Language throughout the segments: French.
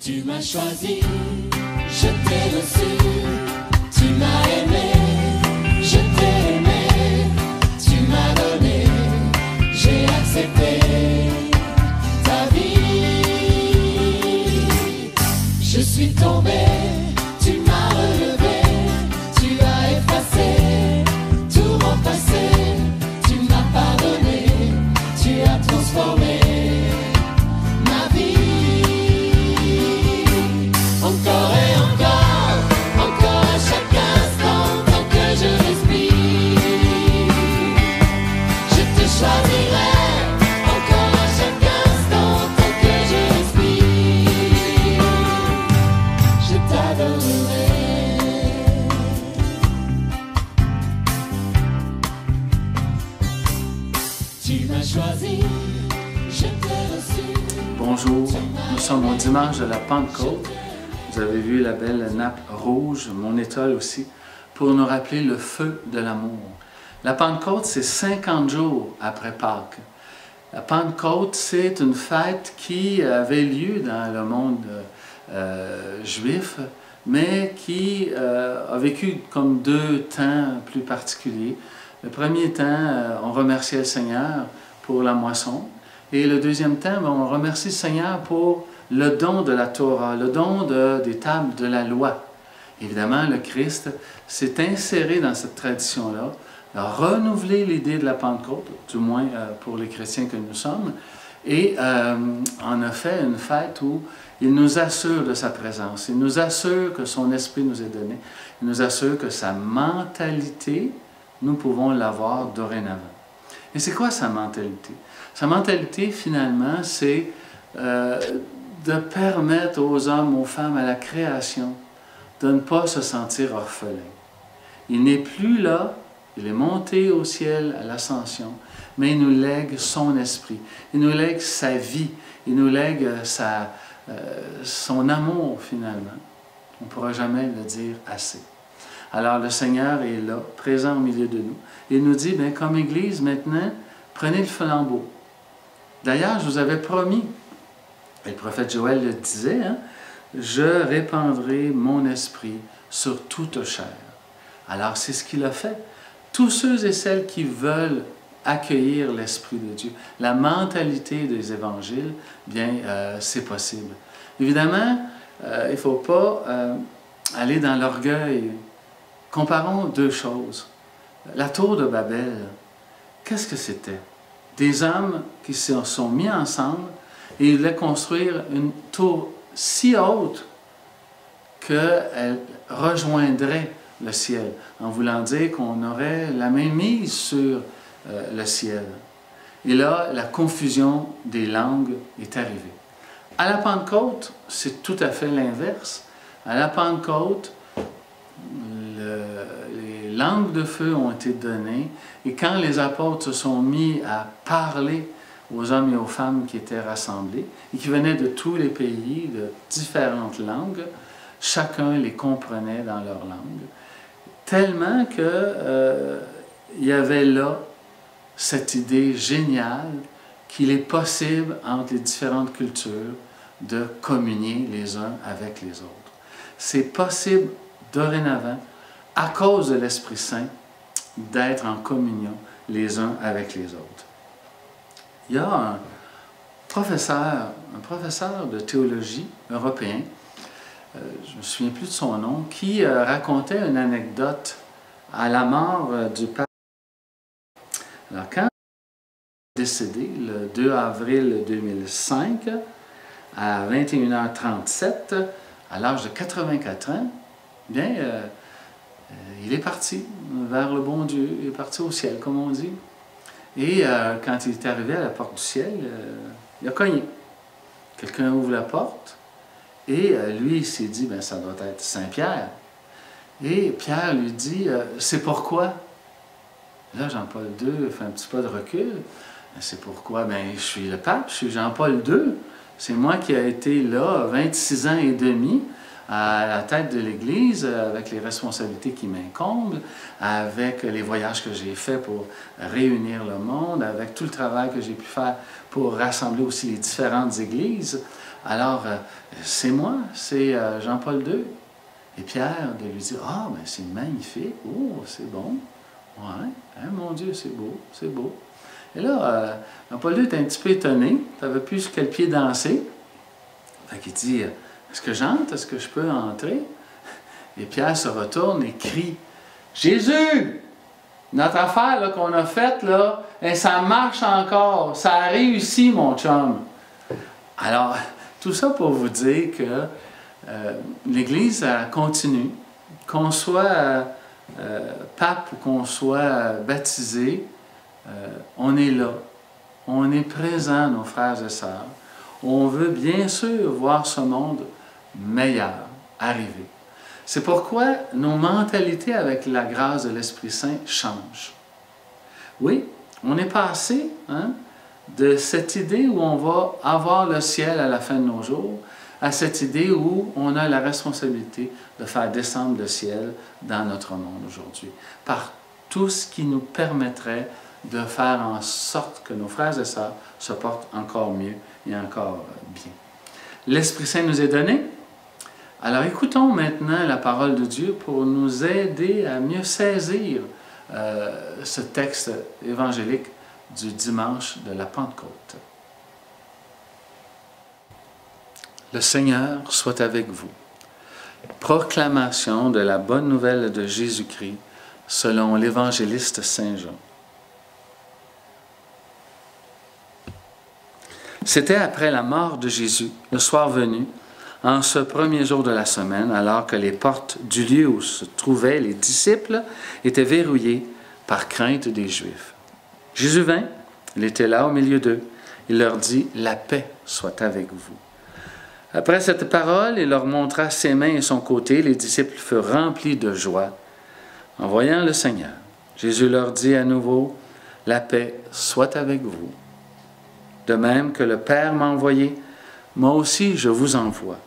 Tu m'as choisi, je t'ai reçu, tu m'as aimé, je t'ai aimé, tu m'as donné, j'ai accepté ta vie. Je suis tombé, tu m'as relevé, tu as effacé tout mon passé, tu m'as pardonné, tu as transformé ma vie. Encore et encore, encore à chaque instant, tant que je respire, je te choisirai. Encore à chaque instant, tant que je respire, je t'adorerai. Tu m'as choisi, je t'ai reçu. Bonjour, nous sommes au dimanche de la Pentecôte. Vous avez vu la belle nappe rouge, mon étole aussi, pour nous rappeler le feu de l'amour. La Pentecôte, c'est 50 jours après Pâques. La Pentecôte, c'est une fête qui avait lieu dans le monde juif, mais qui a vécu comme deux temps plus particuliers. Le premier temps, on remerciait le Seigneur pour la moisson. Et le deuxième temps, on remercie le Seigneur pour le don de la Torah, le don des tables de la loi. Évidemment, le Christ s'est inséré dans cette tradition-là, a renouvelé l'idée de la Pentecôte, du moins pour les chrétiens que nous sommes, et en a fait une fête où il nous assure de sa présence, il nous assure que son esprit nous est donné, il nous assure que sa mentalité, nous pouvons l'avoir dorénavant. Et c'est quoi sa mentalité? Sa mentalité, finalement, c'est de permettre aux hommes, aux femmes, à la création, de ne pas se sentir orphelins. Il n'est plus là, il est monté au ciel à l'ascension, mais il nous lègue son esprit, il nous lègue sa vie, il nous lègue son amour, finalement. On ne pourra jamais le dire assez. Alors, le Seigneur est là, présent au milieu de nous. Il nous dit, bien, comme Église, maintenant, prenez le flambeau. D'ailleurs, je vous avais promis, et le prophète Joël le disait, hein, je répandrai mon esprit sur toute chair. Alors, c'est ce qu'il a fait. Tous ceux et celles qui veulent accueillir l'Esprit de Dieu, la mentalité des évangiles, bien, c'est possible. Évidemment, il ne faut pas aller dans l'orgueil. Comparons deux choses. La tour de Babel, qu'est-ce que c'était? Des hommes qui se sont mis ensemble et ils voulaient construire une tour si haute qu'elle rejoindrait le ciel, en voulant dire qu'on aurait la main mise sur le ciel. Et là, la confusion des langues est arrivée. À la Pentecôte, c'est tout à fait l'inverse. À la Pentecôte, les langues de feu ont été données, et quand les apôtres se sont mis à parler aux hommes et aux femmes qui étaient rassemblés, et qui venaient de tous les pays, de différentes langues, chacun les comprenait dans leur langue, tellement qu'il y avait là cette idée géniale qu'il est possible entre les différentes cultures de communier les uns avec les autres. C'est possible dorénavant, à cause de l'Esprit Saint, d'être en communion les uns avec les autres. Il y a un professeur de théologie européen, je ne me souviens plus de son nom, qui racontait une anecdote à la mort du pape. Alors, quand il est décédé, le 2 avril 2005, à 21h37, à l'âge de 84 ans, bien, il est parti vers le bon Dieu, il est parti au ciel, comme on dit. Et quand il est arrivé à la porte du ciel, il a cogné. Quelqu'un ouvre la porte, et lui, il s'est dit, bien, ça doit être Saint-Pierre. Et Pierre lui dit, c'est pourquoi? Là, Jean-Paul II fait un petit pas de recul. C'est pourquoi? Bien, je suis le pape, je suis Jean-Paul II. C'est moi qui ai été là 26 ans et demi à la tête de l'Église, avec les responsabilités qui m'incombent, avec les voyages que j'ai faits pour réunir le monde, avec tout le travail que j'ai pu faire pour rassembler aussi les différentes Églises. Alors, c'est moi, c'est Jean-Paul II. Et Pierre de lui dire, ah, mais c'est magnifique, oh, c'est bon. Ouais, hein, mon Dieu, c'est beau, c'est beau. Et là, Jean-Paul II est un petit peu étonné, il n'avait plus sur quel pied danser. Fait qu'il dit, est-ce que j'entre, est-ce que je peux entrer? Et Pierre se retourne et crie, Jésus! Notre affaire qu'on a faite, là, et ça marche encore, ça a réussi, mon chum. Alors, tout ça pour vous dire que l'Église continue, qu'on soit pape ou qu'on soit baptisé, on est là, on est présent, nos frères et sœurs. On veut bien sûr voir ce monde meilleur arriver. C'est pourquoi nos mentalités avec la grâce de l'Esprit Saint changent. Oui, on est passé de cette idée où on va avoir le ciel à la fin de nos jours, à cette idée où on a la responsabilité de faire descendre le ciel dans notre monde aujourd'hui, par tout ce qui nous permettrait de faire en sorte que nos frères et sœurs se portent encore mieux et encore bien. L'Esprit Saint nous est donné. Alors écoutons maintenant la parole de Dieu pour nous aider à mieux saisir ce texte évangélique du dimanche de la Pentecôte. Le Seigneur soit avec vous. Proclamation de la bonne nouvelle de Jésus-Christ selon l'évangéliste Saint Jean. C'était après la mort de Jésus, le soir venu, en ce premier jour de la semaine, alors que les portes du lieu où se trouvaient les disciples étaient verrouillées par crainte des Juifs. Jésus vint, il était là au milieu d'eux, il leur dit « La paix soit avec vous ». Après cette parole, il leur montra ses mains et son côté. Les disciples furent remplis de joie en voyant le Seigneur. Jésus leur dit à nouveau, « La paix soit avec vous. De même que le Père m'a envoyé, moi aussi je vous envoie. »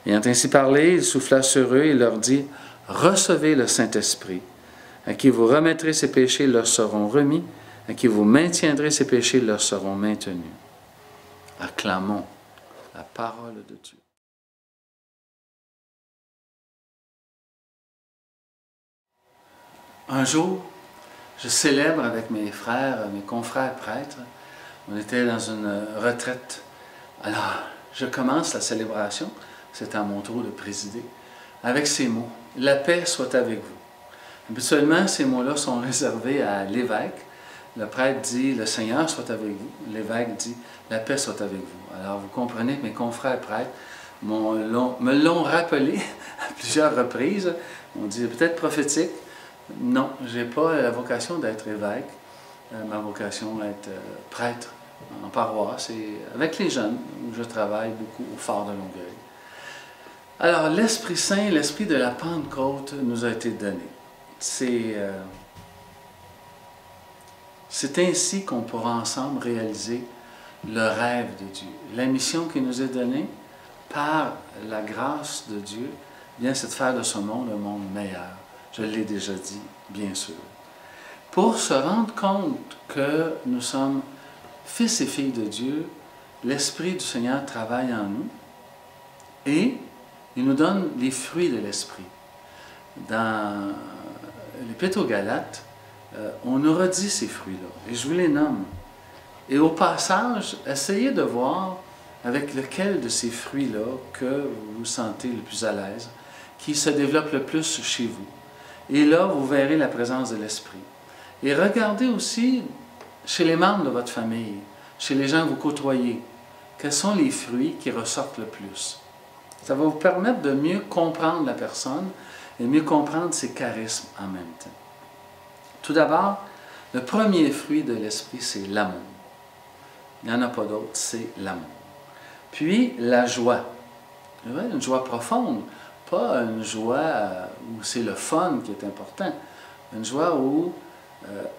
Ayant ainsi parlé, il souffla sur eux et leur dit, « Recevez le Saint-Esprit. À qui vous remettrez ses péchés leur seront remis, à qui vous maintiendrez ses péchés leur seront maintenus. » Acclamons la parole de Dieu. Un jour, je célèbre avec mes frères, mes confrères prêtres. On était dans une retraite. Alors, je commence la célébration, c'est à mon tour de présider, avec ces mots. « La paix soit avec vous ». Habituellement, ces mots-là sont réservés à l'évêque. Le prêtre dit « Le Seigneur soit avec vous ». L'évêque dit « La paix soit avec vous ». Alors, vous comprenez que mes confrères prêtres me l'ont rappelé à plusieurs reprises. On dit peut-être prophétique. Non, je n'ai pas la vocation d'être évêque. Ma vocation est d'être prêtre en paroisse et avec les jeunes, où je travaille beaucoup au Phare de Longueuil. Alors, l'Esprit Saint, l'Esprit de la Pentecôte nous a été donné. C'est ainsi qu'on pourra ensemble réaliser le rêve de Dieu. La mission qui nous est donnée par la grâce de Dieu, bien, c'est de faire de ce monde un monde meilleur. Je l'ai déjà dit, bien sûr. Pour se rendre compte que nous sommes fils et filles de Dieu, l'Esprit du Seigneur travaille en nous et il nous donne les fruits de l'Esprit. Dans l'Épître aux Galates, on nous redit ces fruits-là, et je vous les nomme. Et au passage, essayez de voir avec lequel de ces fruits-là que vous vous sentez le plus à l'aise, qui se développe le plus chez vous. Et là, vous verrez la présence de l'Esprit. Et regardez aussi chez les membres de votre famille, chez les gens que vous côtoyez, quels sont les fruits qui ressortent le plus. Ça va vous permettre de mieux comprendre la personne et mieux comprendre ses charismes en même temps. Tout d'abord, le premier fruit de l'Esprit, c'est l'amour. Il n'y en a pas d'autre, c'est l'amour. Puis, la joie. Une joie profonde, pas une joie où c'est le fun qui est important. Une joie où,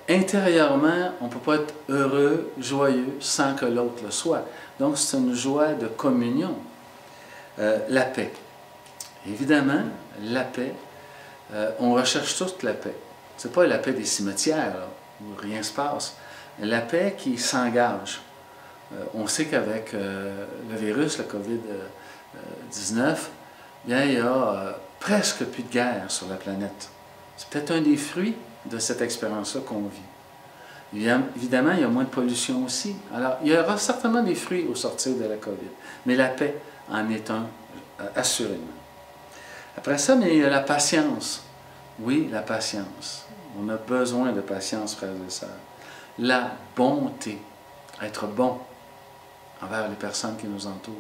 intérieurement, on ne peut pas être heureux, joyeux, sans que l'autre le soit. Donc, c'est une joie de communion. La paix. Évidemment, la paix, on recherche toute la paix. Ce n'est pas la paix des cimetières, là, où rien ne se passe. La paix qui s'engage. On sait qu'avec le virus, le COVID-19, bien, il y a presque plus de guerre sur la planète. C'est peut-être un des fruits de cette expérience-là qu'on vit. Évidemment, il y a moins de pollution aussi. Alors, il y aura certainement des fruits au sortir de la COVID, mais la paix en est un, assurément. Après ça, mais il y a la patience. Oui, la patience. On a besoin de patience, frères et sœurs. La bonté. Être bon envers les personnes qui nous entourent.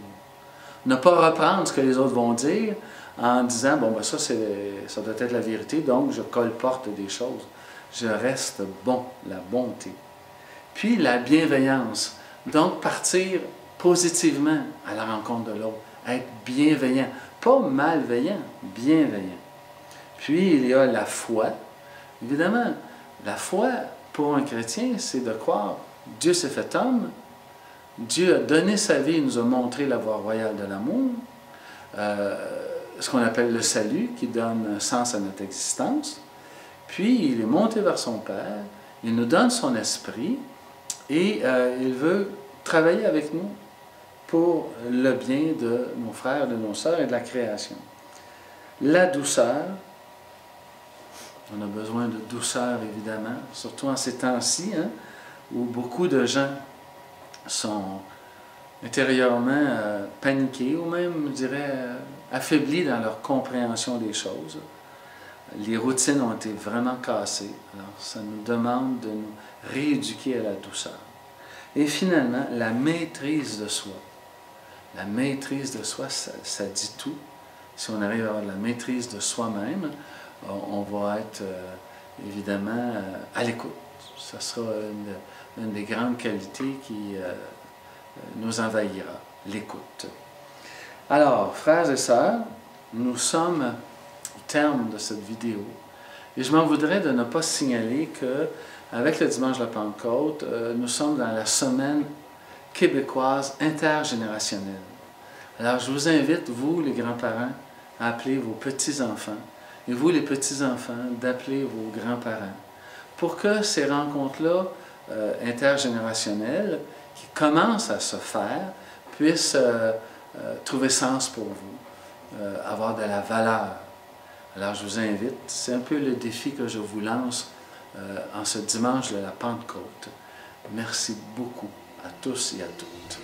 Ne pas reprendre ce que les autres vont dire en disant, bon, ben ça doit être la vérité, donc je colporte des choses. Je reste bon, la bonté. Puis la bienveillance. Donc partir positivement à la rencontre de l'autre. Être bienveillant. Pas malveillant, bienveillant. Puis il y a la foi. Évidemment, la foi, pour un chrétien, c'est de croire Dieu s'est fait homme, Dieu a donné sa vie, il nous a montré la voie royale de l'amour, ce qu'on appelle le salut, qui donne sens à notre existence. Puis il est monté vers son Père, il nous donne son esprit et il veut travailler avec nous pour le bien de nos frères, de nos sœurs et de la création. La douceur. On a besoin de douceur, évidemment, surtout en ces temps-ci, hein, où beaucoup de gens sont intérieurement paniqués ou même, je dirais, affaiblis dans leur compréhension des choses. Les routines ont été vraiment cassées, alors ça nous demande de nous rééduquer à la douceur. Et finalement, la maîtrise de soi. La maîtrise de soi, ça dit tout. Si on arrive à avoir la maîtrise de soi-même, on va être évidemment à l'écoute. Ce sera une des grandes qualités qui nous envahira, l'écoute. Alors, frères et sœurs, nous sommes au terme de cette vidéo. Et je m'en voudrais de ne pas signaler qu'avec le dimanche de la Pentecôte, nous sommes dans la semaine québécoise intergénérationnelle. Alors, je vous invite, vous, les grands-parents, à appeler vos petits-enfants, et vous, les petits-enfants, d'appeler vos grands-parents, pour que ces rencontres-là intergénérationnelles, qui commencent à se faire, puissent trouver sens pour vous, avoir de la valeur. Alors, je vous invite, c'est un peu le défi que je vous lance en ce dimanche de la Pentecôte. Merci beaucoup à tous et à toutes.